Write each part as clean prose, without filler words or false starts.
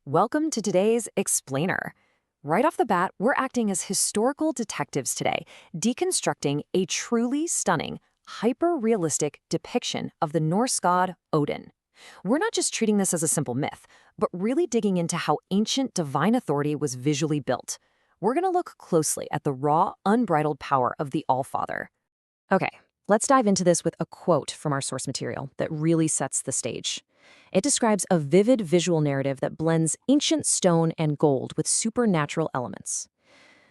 Welcome to today's Explainer. Right off the bat, we're acting as historical detectives today, deconstructing a truly stunning, hyper-realistic depiction of the Norse god Odin. We're not just treating this as a simple myth, but really digging into how ancient divine authority was visually built. We're going to look closely at the raw, unbridled power of the Allfather. Okay, let's dive into this with a quote from our source material that really sets the stage. It describes a vivid visual narrative that blends ancient stone and gold with supernatural elements.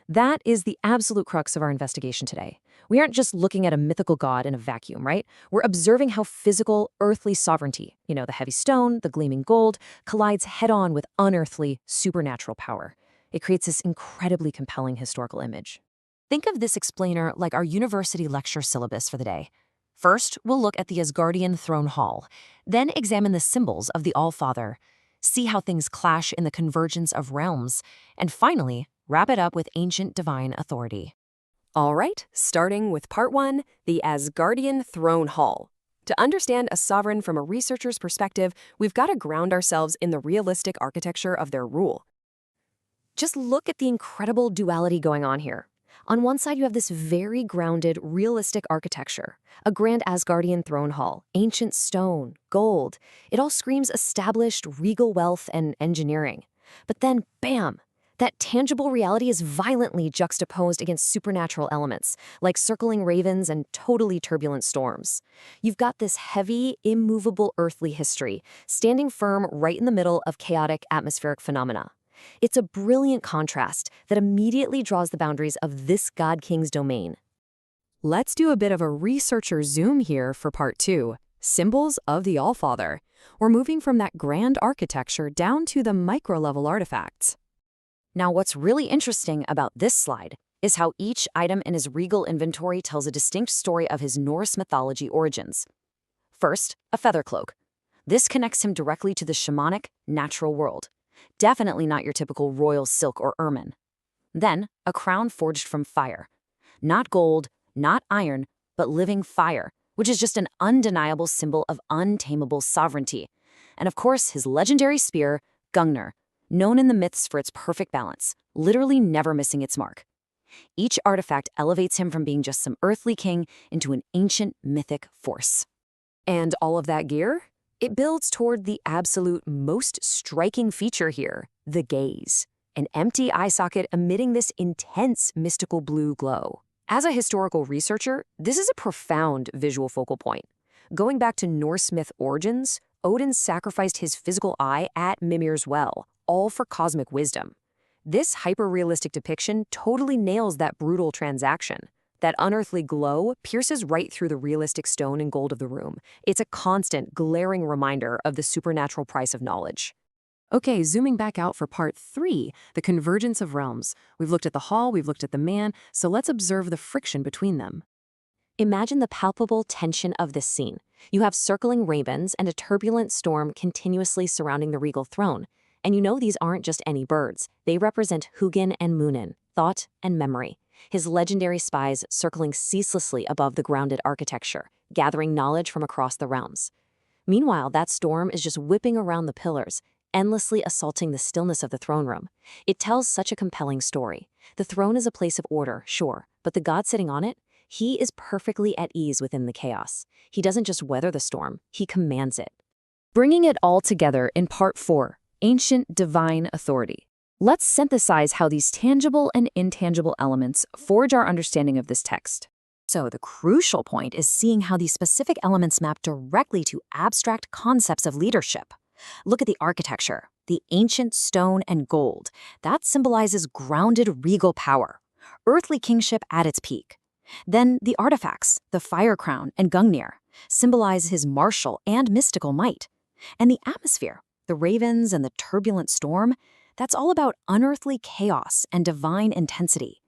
That is the absolute crux of our investigation today. We aren't just looking at a mythical god in a vacuum, right? We're observing how physical, earthly sovereignty, the heavy stone, the gleaming gold, collides head-on with unearthly, supernatural power. It creates this incredibly compelling historical image. Think of this explainer like our university lecture syllabus for the day. First, we'll look at the Asgardian throne hall, then examine the symbols of the Allfather, see how things clash in the convergence of realms, and finally, wrap it up with ancient divine authority. All right, starting with part 1, the Asgardian throne hall. To understand a sovereign from a researcher's perspective, we've got to ground ourselves in the realistic architecture of their rule. Just look at the incredible duality going on here. On one side, you have this very grounded, realistic architecture, a grand Asgardian throne hall, ancient stone, gold. It all screams established regal wealth and engineering. But then, bam! That tangible reality is violently juxtaposed against supernatural elements, like circling ravens and totally turbulent storms. You've got this heavy, immovable earthly history, standing firm right in the middle of chaotic atmospheric phenomena. It's a brilliant contrast that immediately draws the boundaries of this God King's domain. Let's do a bit of a researcher zoom here for part 2, Symbols of the Allfather. We're moving from that grand architecture down to the micro-level artifacts. Now, what's really interesting about this slide is how each item in his regal inventory tells a distinct story of his Norse mythology origins. First, a feather cloak. This connects him directly to the shamanic, natural world. Definitely not your typical royal silk or ermine. Then, a crown forged from fire. Not gold, not iron, but living fire, which is just an undeniable symbol of untamable sovereignty. And of course, his legendary spear, Gungnir, known in the myths for its perfect balance, literally never missing its mark. Each artifact elevates him from being just some earthly king into an ancient mythic force. And all of that gear? It builds toward the absolute most striking feature here, the gaze, an empty eye socket emitting this intense mystical blue glow. As a historical researcher, this is a profound visual focal point. Going back to Norse myth origins, Odin sacrificed his physical eye at Mimir's well, all for cosmic wisdom. This hyper-realistic depiction totally nails that brutal transaction. That unearthly glow pierces right through the realistic stone and gold of the room. It's a constant, glaring reminder of the supernatural price of knowledge. Okay, zooming back out for part 3, the convergence of realms. We've looked at the hall, we've looked at the man, so let's observe the friction between them. Imagine the palpable tension of this scene. You have circling ravens and a turbulent storm continuously surrounding the regal throne. And these aren't just any birds. They represent Hugin and Munin, thought and memory. His legendary spies circling ceaselessly above the grounded architecture, gathering knowledge from across the realms. Meanwhile, that storm is just whipping around the pillars, endlessly assaulting the stillness of the throne room. It tells such a compelling story. The throne is a place of order, sure, but the god sitting on it, he is perfectly at ease within the chaos. He doesn't just weather the storm, he commands it. Bringing it all together in part 4, Ancient Divine Authority. Let's synthesize how these tangible and intangible elements forge our understanding of this text. So the crucial point is seeing how these specific elements map directly to abstract concepts of leadership. Look at the architecture, the ancient stone and gold. That symbolizes grounded regal power, earthly kingship at its peak. Then the artifacts, the fire crown and Gungnir, symbolize his martial and mystical might. And the atmosphere, the ravens and the turbulent storm, that's all about unearthly chaos and divine intensity.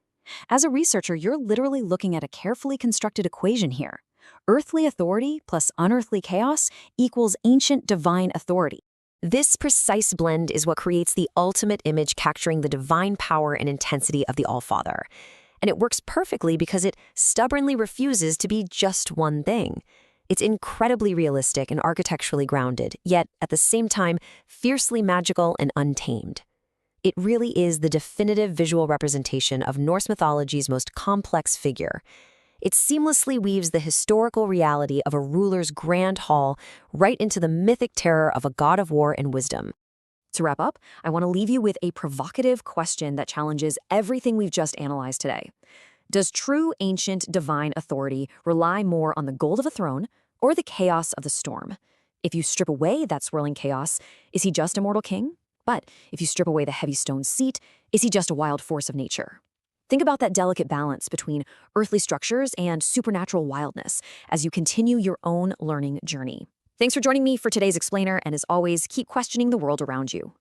As a researcher, you're literally looking at a carefully constructed equation here. Earthly authority plus unearthly chaos equals ancient divine authority. This precise blend is what creates the ultimate image capturing the divine power and intensity of the Allfather. And it works perfectly because it stubbornly refuses to be just one thing. It's incredibly realistic and architecturally grounded, yet at the same time, fiercely magical and untamed. It really is the definitive visual representation of Norse mythology's most complex figure. It seamlessly weaves the historical reality of a ruler's grand hall right into the mythic terror of a god of war and wisdom. To wrap up, I want to leave you with a provocative question that challenges everything we've just analyzed today. Does true ancient divine authority rely more on the gold of a throne or the chaos of the storm? If you strip away that swirling chaos, is he just a mortal king? But if you strip away the heavy stone seat, is he just a wild force of nature? Think about that delicate balance between earthly structures and supernatural wildness as you continue your own learning journey. Thanks for joining me for today's explainer, and as always, keep questioning the world around you.